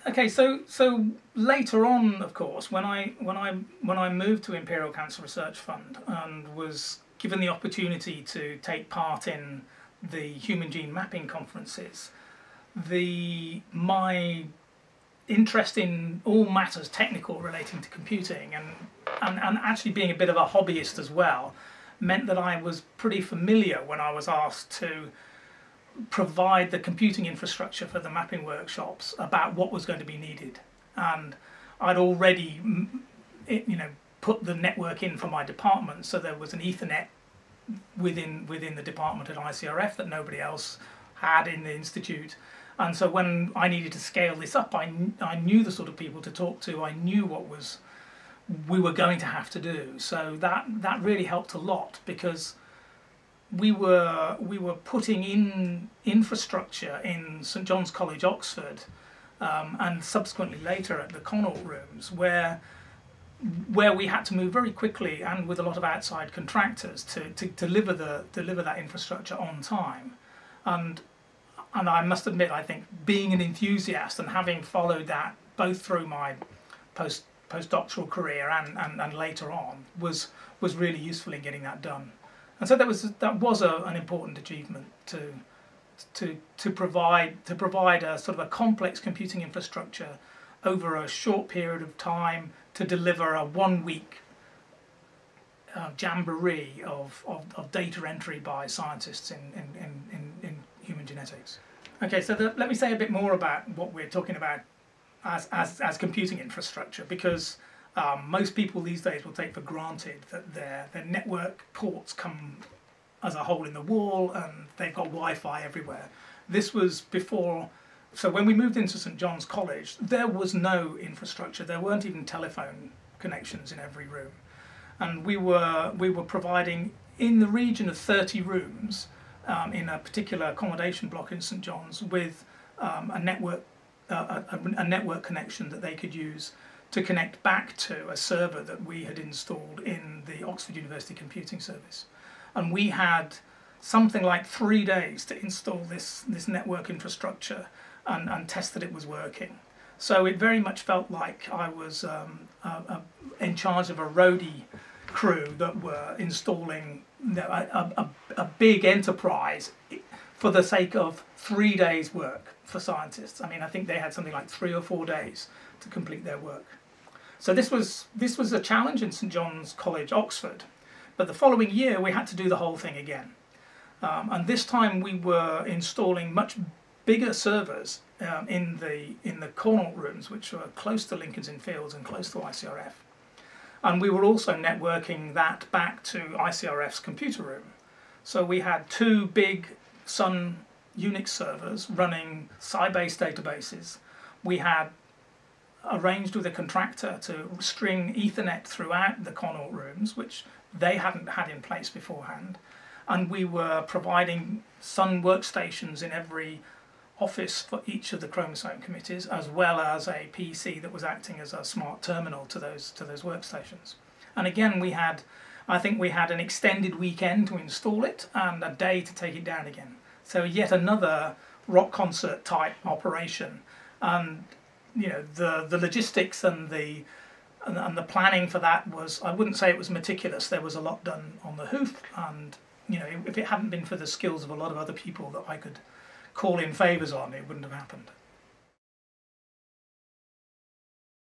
Okay, so later on, of course, when I moved to Imperial Cancer Research Fund and was given the opportunity to take part in the human gene mapping conferences, my interest in all matters technical relating to computing and actually being a bit of a hobbyist as well meant that I was pretty familiar when I was asked to provide the computing infrastructure for the mapping workshops about what was going to be needed. And I'd already put the network in for my department, so there was an Ethernet within the department at ICRF that nobody else had in the institute. And so when I needed to scale this up, I knew the sort of people to talk to. I knew what we were going to have to do. So that really helped a lot, because we were putting in infrastructure in St John's College, Oxford, and subsequently later at the Connaught rooms, where we had to move very quickly and with a lot of outside contractors to deliver that infrastructure on time. And I must admit, I think being an enthusiast and having followed that both through my postdoctoral career and later on was really useful in getting that done. And so that was an important achievement to provide a sort of a complex computing infrastructure over a short period of time to deliver a 1-week jamboree of data entry by scientists in human genetics. Okay, so let me say a bit more about what we're talking about as computing infrastructure, because most people these days will take for granted that their network ports come as a hole in the wall and they've got Wi-Fi everywhere. This was before, so when we moved into St John's College, there was no infrastructure. There weren't even telephone connections in every room, and we were providing in the region of 30 rooms in a particular accommodation block in St John's with a network connection that they could use to connect back to a server that we had installed in the Oxford University Computing Service. And we had something like 3 days to install this network infrastructure and test that it was working. So it very much felt like I was in charge of a roadie crew that were installing a big enterprise for the sake of 3 days' work for scientists. I mean, I think they had something like 3 or 4 days to complete their work. So this was a challenge in St John's College, Oxford. But the following year, we had to do the whole thing again. And this time we were installing much bigger servers in the Connaught rooms, which were close to Lincoln's Inn Fields and close to ICRF. And we were also networking that back to ICRF's computer room. So we had 2 big Sun Unix servers running Sybase databases. We had arranged with a contractor to string Ethernet throughout the Connaught rooms, which they hadn't had in place beforehand. And we were providing Sun workstations in every office for each of the chromosome committees, as well as a PC that was acting as a smart terminal to those workstations. And again, I think we had an extended weekend to install it and a day to take it down again. So yet another rock concert type operation. And the logistics and the planning for that was, I wouldn't say it was meticulous. There was a lot done on the hoof, and if it hadn't been for the skills of a lot of other people that I could call in favours on, it wouldn't have happened.